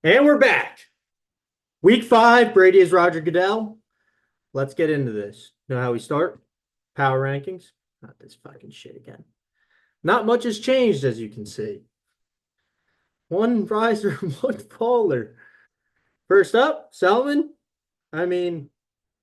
And we're back. Week 5, Brady is Roger Goodell. Let's get into this. Know how we start? Power rankings. Not this fucking shit again. Not much has changed, as you can see. One riser, one faller. First up, Selman. I mean,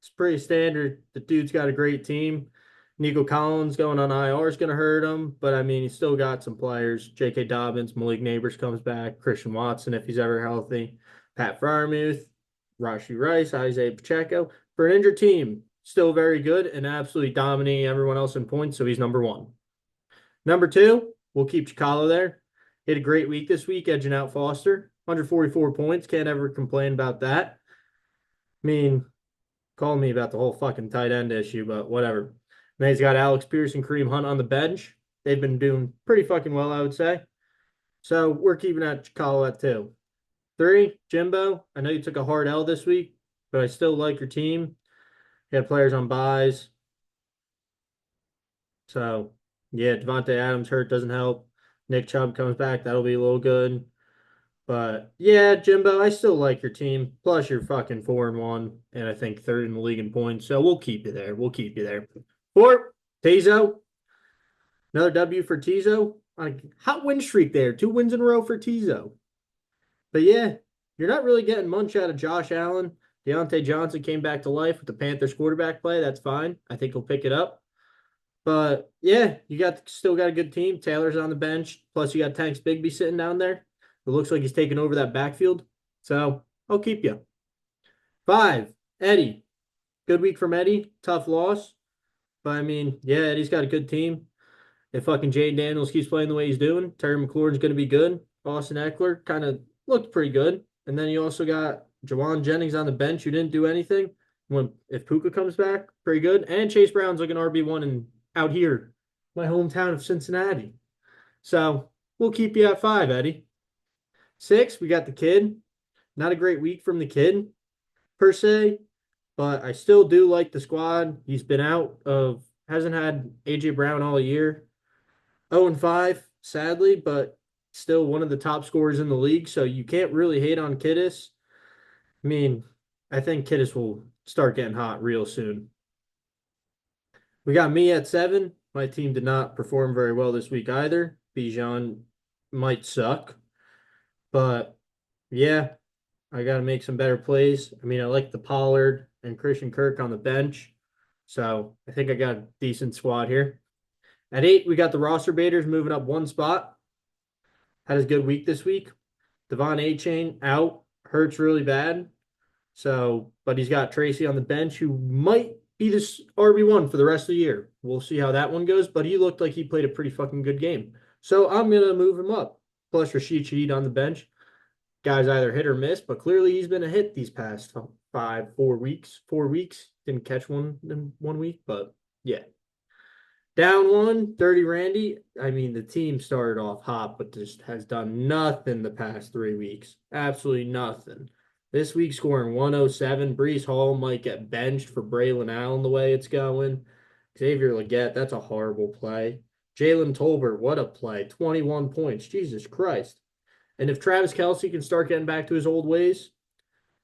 it's pretty standard. The dude's got a great team. Nico Collins going on IR is going to hurt him, but I mean, he's still got some players. J.K. Dobbins, Malik Neighbors comes back, Christian Watson if he's ever healthy, Pat Freiermuth, Rashi Rice, Isaiah Pacheco. For an injured team, still very good and absolutely dominating everyone else in points, so he's number one. Number two, we'll keep Chicalo there. He had a great week this week, edging out Foster. 144 points, can't ever complain about that. I mean, call me about the whole fucking tight end issue, but whatever. And he's got Alex Pierce and Kareem Hunt on the bench. They've been doing pretty fucking well, I would say. So we're keeping that Chicalo at two. Three, Jimbo. I know you took a hard L this week, but I still like your team. You had players on buys. So, yeah, Devontae Adams hurt doesn't help. Nick Chubb comes back. That'll be a little good. But yeah, Jimbo, I still like your team. Plus, you're fucking 4-1, and I think third in the league in points. So we'll keep you there. We'll keep you there. Four, Tizo. Another W for Tizo. Like hot win streak there. 2 wins in a row for Tizo. But yeah, you're not really getting much out of Josh Allen. Deontay Johnson came back to life with the Panthers quarterback play. That's fine. I think he'll pick it up. But yeah, you got still got a good team. Taylor's on the bench. Plus, you got Tanks Bigby sitting down there. It looks like he's taking over that backfield. So I'll keep you. Five, Eddie. Good week from Eddie. Tough loss. But I mean, yeah, Eddie's got a good team. If fucking Jay Daniels keeps playing the way he's doing, Terry McLaurin's going to be good. Austin Eckler kind of looked pretty good. And then you also got Jawan Jennings on the bench who didn't do anything. When if Puka comes back, pretty good. And Chase Brown's like an RB1 and out here, my hometown of Cincinnati. So we'll keep you at five, Eddie. Six, we got the kid. Not a great week from the kid per se, but I still do like the squad. He's been out of hasn't had AJ Brown all year. 0-5, sadly, but still one of the top scorers in the league. So you can't really hate on Kittis. I mean, I think Kittis will start getting hot real soon. We got me at seven. My team did not perform very well this week either. Bijan might suck, but yeah, I got to make some better plays. I mean, I like the Pollard and Christian Kirk on the bench. So I think I got a decent squad here. At eight, we got the roster baiters moving up one spot. Had a good week this week. Devon A Chain out, hurts really bad. So, but he's got Tracy on the bench who might be this RB1 for the rest of the year. We'll see how that one goes, but he looked like he played a pretty fucking good game. So I'm going to move him up. Plus Rashid Shaheed on the bench. Guy's either hit or miss, but clearly he's been a hit these past 4 weeks. 4 weeks. Didn't catch one in 1 week, but yeah. Down one, 30 Randy. I mean, the team started off hot, but just has done nothing the past 3 weeks. Absolutely nothing. This week scoring 107. Brees Hall might get benched for Braylon Allen the way it's going. Xavier Legette, that's a horrible play. Jalen Tolbert, what a play. 21 points. Jesus Christ. And if Travis Kelce can start getting back to his old ways,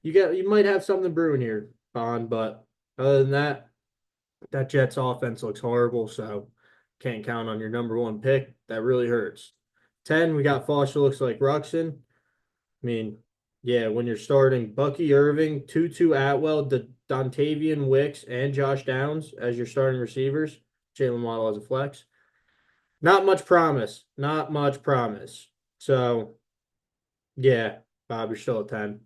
you might have something brewing here, Bond. But other than that, that Jets offense looks horrible, so can't count on your number one pick. That really hurts. 10, we got Foster looks like Ruxin. I mean, yeah, when you're starting Bucky Irving, Tutu Atwell, Dontavian Wicks, and Josh Downs as your starting receivers, Jalen Waddle as a flex. Not much promise. Not much promise. So, yeah, Bob, you're still at 10.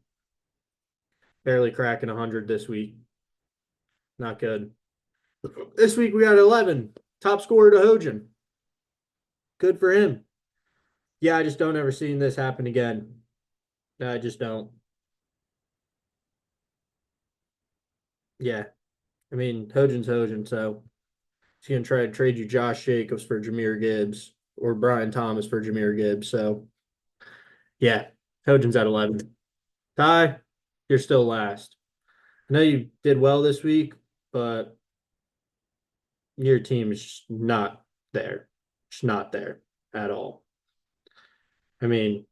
Barely cracking 100 this week. Not good. This week we got 11. Top scorer to Hojan. Good for him. Yeah, I just don't ever see this happen again. No, I just don't. Yeah. I mean, Hojan's Hojan, so he's gonna try to trade you Josh Jacobs for Jameer Gibbs or Brian Thomas for Jameer Gibbs. So yeah, Hojan's at 11. Ty, you're still last. I know you did well this week, but your team is just not there. It's not there at all. I mean,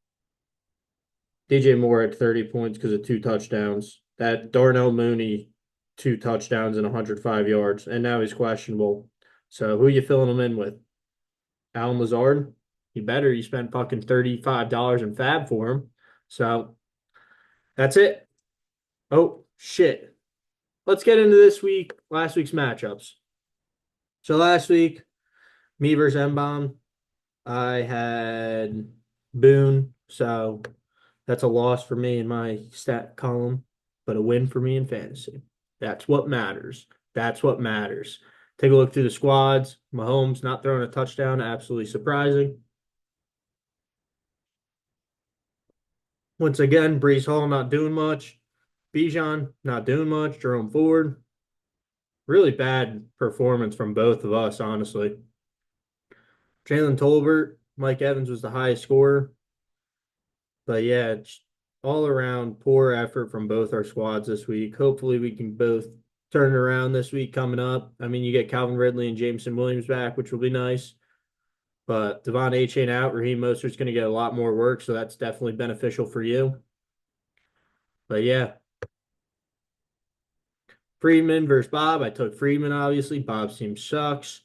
DJ Moore had 30 points because of two touchdowns. That Darnell Mooney, two touchdowns and 105 yards, and now he's questionable. So who are you filling him in with? Alan Lazard? You better. You spent fucking $35 in fab for him. So that's it. Oh, shit. Let's get into last week's matchups. So last week, me versus M-Bomb, I had Boone. So that's a loss for me in my stat column, but a win for me in fantasy. That's what matters. That's what matters. Take a look through the squads. Mahomes not throwing a touchdown, absolutely surprising. Once again, Brees Hall not doing much. Bijan not doing much. Jerome Ford, really bad performance from both of us, honestly. Jalen Tolbert, Mike Evans was the highest scorer. But yeah, it's all around poor effort from both our squads this week. Hopefully, we can both turn it around this week coming up. I mean, you get Calvin Ridley and Jameson Williams back, which will be nice. But Devon Achane out, Raheem Mostert's going to get a lot more work, so that's definitely beneficial for you. But yeah, Friedman versus Bob. I took Friedman, obviously. Bob's team sucks.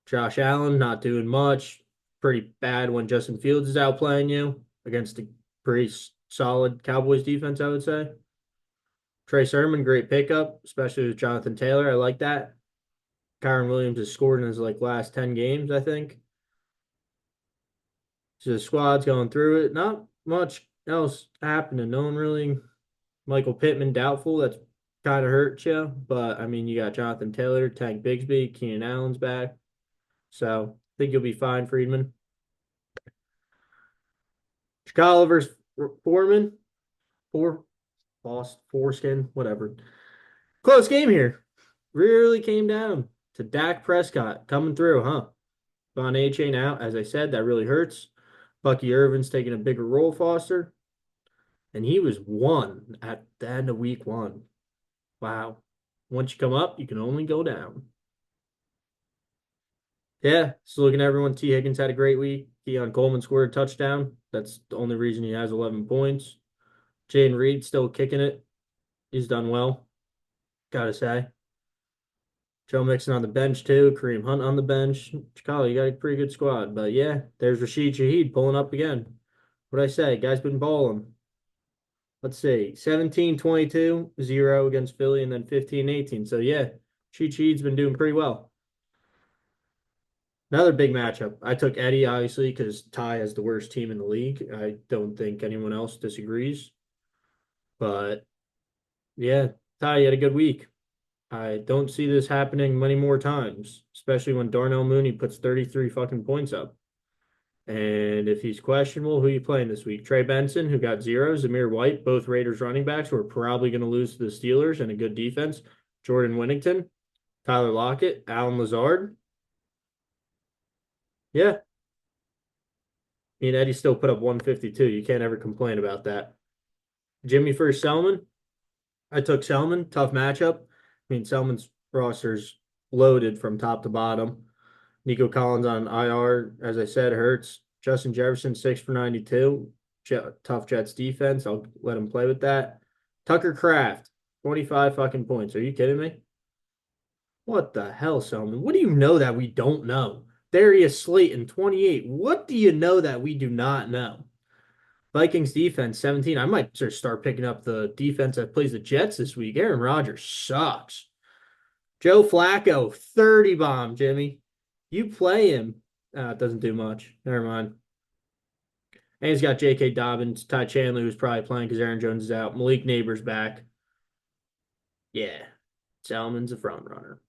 Josh Allen not doing much. Pretty bad when Justin Fields is outplaying you against a pretty solid Cowboys defense, I would say. Trey Sermon, great pickup, especially with Jonathan Taylor. I like that. Kyron Williams has scored in his last 10 games, I think. So the squad's going through it. Not much else happening. No one really. Michael Pittman doubtful. That's kind of hurt you. But I mean, you got Jonathan Taylor, Tank Bigsby, Keenan Allen's back. So I think you'll be fine, Friedman. Chicago versus Foreman. Four lost foreskin, whatever. Close game here. Really came down to Dak Prescott coming through, huh? Von A chain out, as I said, that really hurts. Bucky Irvin's taking a bigger role, Foster, and he was one at the end of week one. Wow. Once you come up, you can only go down. Yeah, so looking at everyone, T. Higgins had a great week. Keon Coleman scored a touchdown. That's the only reason he has 11 points. Jane Reed still kicking it. He's done well, gotta say. Joe Mixon on the bench too. Kareem Hunt on the bench. Chicago, you got a pretty good squad. But yeah, there's Rashid Shaheed pulling up again. What'd I say? Guy's been balling. Let's see. 17-22, 0 against Philly, and then 15-18. So yeah, Rashid Shaheed's been doing pretty well. Another big matchup. I took Eddie, obviously, because Ty has the worst team in the league. I don't think anyone else disagrees. But yeah, Ty, you had a good week. I don't see this happening many more times, especially when Darnell Mooney puts 33 fucking points up. And if he's questionable, who are you playing this week? Trey Benson, who got zero, Zamir White, both Raiders running backs who are probably going to lose to the Steelers and a good defense. Jordan Winnington, Tyler Lockett, Alan Lazard. Yeah. Me and Eddie still put up 152. You can't ever complain about that. Jimmy first Selman. I took Selman. Tough matchup. I mean, Selman's roster's loaded from top to bottom. Nico Collins on IR, as I said, hurts. Justin Jefferson, 6 for 92. Tough Jets defense. I'll let him play with that. Tucker Kraft, 25 fucking points. Are you kidding me? What the hell, Selman? What do you know that we don't know? Darius Slayton, 28. What do you know that we do not know? Vikings defense, 17. I might just start picking up the defense that plays the Jets this week. Aaron Rodgers sucks. Joe Flacco, 30 bomb, Jimmy. You play him. It doesn't do much. Never mind. And he's got J.K. Dobbins, Ty Chandler, who's probably playing because Aaron Jones is out. Malik Neighbors back. Yeah, Salmon's a front runner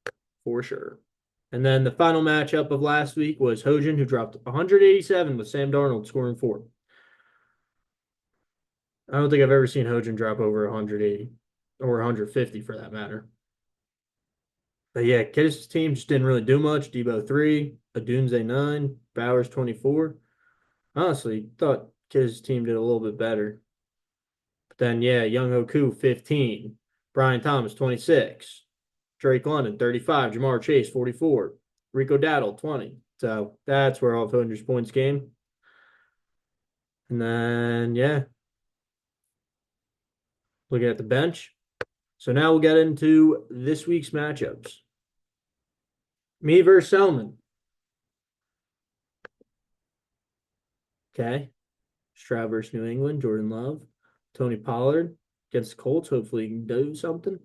for sure. And then the final matchup of last week was Hojan, who dropped 187 with Sam Darnold scoring four. I don't think I've ever seen Hojan drop over 180 or 150 for that matter. But yeah, Kidd's team just didn't really do much. Debo 3, Adunze 9, Bowers 24. Honestly, thought Kidd's team did a little bit better. But then, yeah, Young Hoku 15, Brian Thomas 26, Drake London 35, Jamar Chase 44, Rico Daddle 20. So that's where all of Hojan's points came. And then, yeah, Looking at the bench. So now we'll get into this week's matchups. Me versus Selman. Okay. Stroud versus New England. Jordan Love. Tony Pollard against the Colts. Hopefully he can do something.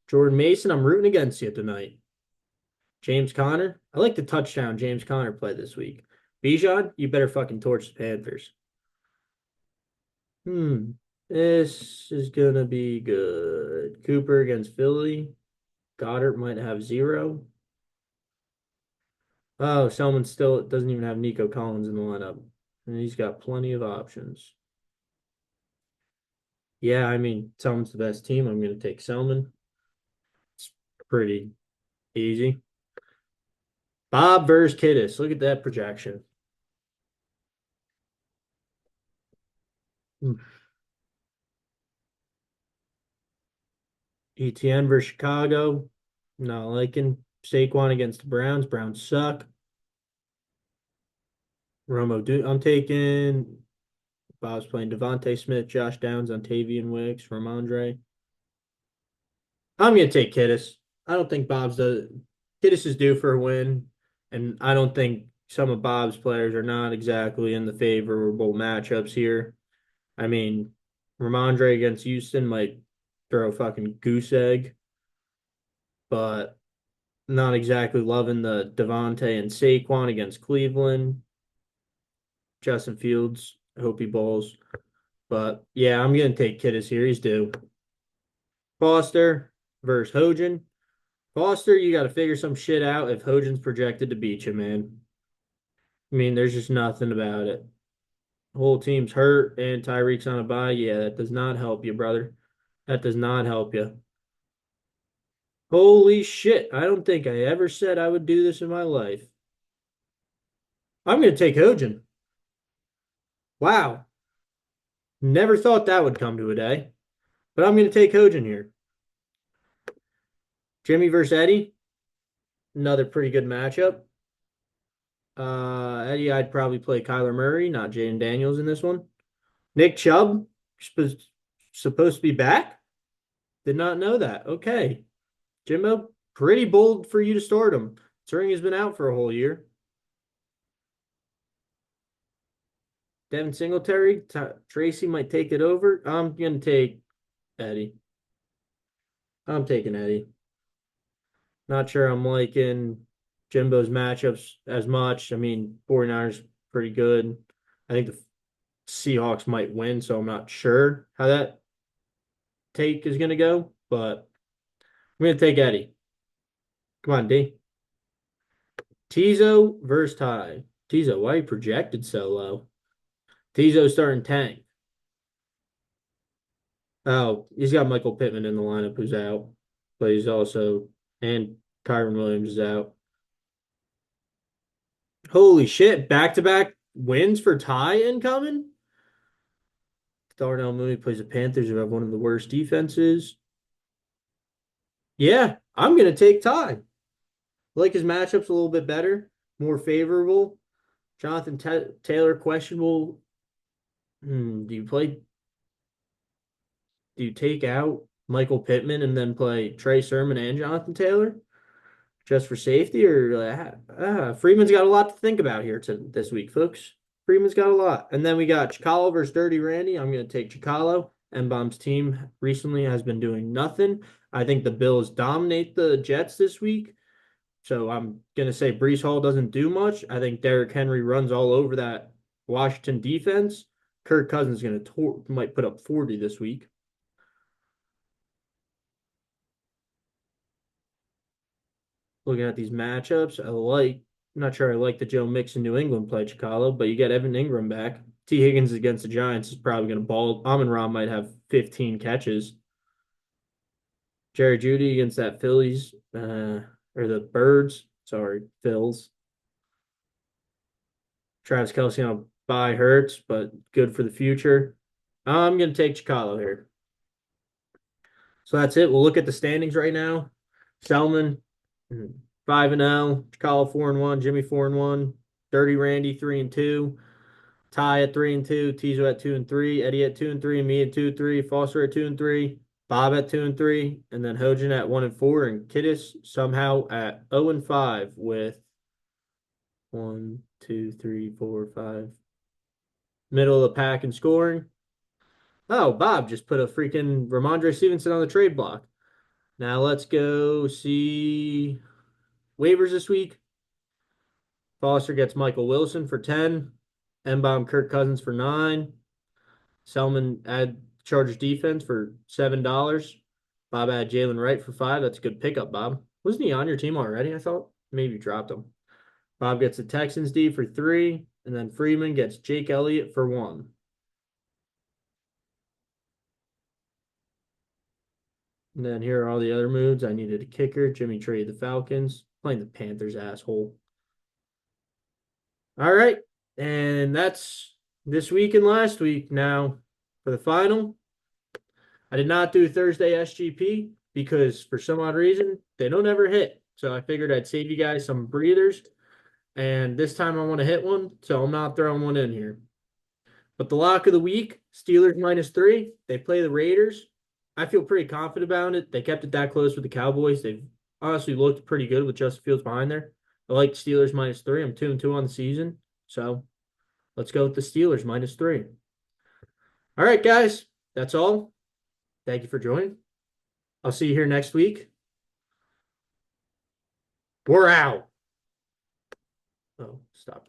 Jordan Mason, I'm rooting against you tonight. James Conner. I like the touchdown James Conner played this week. Bijan, you better fucking torch the Panthers. Hmm. This is gonna be good. Cooper against Philly. Goddard might have zero. Oh, Selman still doesn't even have Nico Collins in the lineup. And he's got plenty of options. Yeah, I mean, Selman's the best team. I'm going to take Selman. It's pretty easy. Bob versus Kittis. Look at that projection. ETN versus Chicago. Not liking. Saquon against the Browns. Browns suck. I'm taking Bob's playing Devontae Smith, Josh Downs, Ontavian Wicks, Ramondre. I'm gonna take Kittis. I don't think Kittis is due for a win, and I don't think some of Bob's players are not exactly in the favorable matchups here. I mean, Ramondre against Houston might throw a fucking goose egg, but not exactly loving the Devontae and Saquon against Cleveland. Justin Fields, I hope he bowls. But yeah, I'm gonna take Kittis here. He's due. Foster versus Hogan. Foster, you got to figure some shit out if Hojan's projected to beat you, man. I mean, there's just nothing about it. The whole team's hurt and Tyreek's on a bye. Yeah, that does not help you, brother. That does not help you. Holy shit. I don't think I ever said I would do this in my life. I'm going to take Hojan. Wow. Never thought that would come to a day. But I'm going to take Hojan here. Jimmy versus Eddie. Another pretty good matchup. Eddie, I'd probably play Kyler Murray, not Jaden Daniels in this one. Nick Chubb supposed to be back? Did not know that. Okay. Jimbo, pretty bold for you to start him. Turing has been out for a whole year. Devin Singletary, Tracy might take it over. I'm going to take Eddie. I'm taking Eddie. Not sure I'm liking Jimbo's matchups as much. I mean, 49ers pretty good. I think the Seahawks might win, so I'm not sure how that take is going to go, but I'm going to take Eddie. Come on, D. Tizo versus Ty. Tizo, why you projected so low? Tizo's starting tank. Oh, he's got Michael Pittman in the lineup who's out, but he's also and Kyron Williams is out. Holy shit! Back-to-back wins for Ty incoming. Darnell Mooney plays the Panthers, who have one of the worst defenses. Yeah, I'm gonna take Ty. I like his matchups a little bit better, more favorable. Jonathan Taylor questionable. Do you play? Do you take out Michael Pittman and then play Trey Sermon and Jonathan Taylor just for safety? Or Freeman's got a lot to think about here this week, folks. Freeman's got a lot. And then we got Chicalo versus Dirty Randy. I'm going to take Chicalo. Bomb's team recently has been doing nothing. I think the Bills dominate the Jets this week. So I'm going to say Brees Hall doesn't do much. I think Derrick Henry runs all over that Washington defense. Kirk Cousins is going to might put up 40 this week. Looking at these matchups, I'm not sure I like the Joe Mixon New England play Chicalo, but you get Evan Ingram back. T. Higgins against the Giants is probably going to ball. Amon Ra might have 15 catches. Jerry Judy against that Phillies, or the Birds. Sorry, Phils. Travis Kelce on bye hurts, but good for the future. I'm going to take Chicalo here. So that's it. We'll look at the standings right now. Selman 5-0, Chicalo 4-1, Jimmy 4-1, Dirty Randy 3-2, Ty at 3-2, Tizo at 2-3, Eddie at 2-3, me at 2-3, Foster at 2-3. Bob at 2-3, and then Hojan at 1-4, and Kiddis somehow at 0-5 with 1, 2, 3, 4, 5 middle of the pack in scoring. Oh, Bob just put a freaking Ramondre Stevenson on the trade block. Now let's go see waivers this week. Foster gets Michael Wilson for 10. Embaum Kirk Cousins for 9. Selman add Chargers defense for $7. Bob add Jalen Wright for 5. That's a good pickup, Bob. Wasn't he on your team already? I thought maybe you dropped him. Bob gets the Texans D for 3. And then Freeman gets Jake Elliott for 1. And then here are all the other moods. I needed a kicker. Jimmy traded the Falcons. Playing the Panthers, asshole. All right. And that's this week and last week. Now, for the final, I did not do Thursday SGP because for some odd reason, they don't ever hit. So I figured I'd save you guys some breathers. And this time I want to hit one. So I'm not throwing one in here. But the lock of the week, Steelers -3. They play the Raiders. I feel pretty confident about it. They kept it that close with the Cowboys. They've honestly looked pretty good with Justin Fields behind there. I like Steelers -3. I'm 2-2 on the season. So let's go with the Steelers -3. All right, guys. That's all. Thank you for joining. I'll see you here next week. We're out. Oh, stop.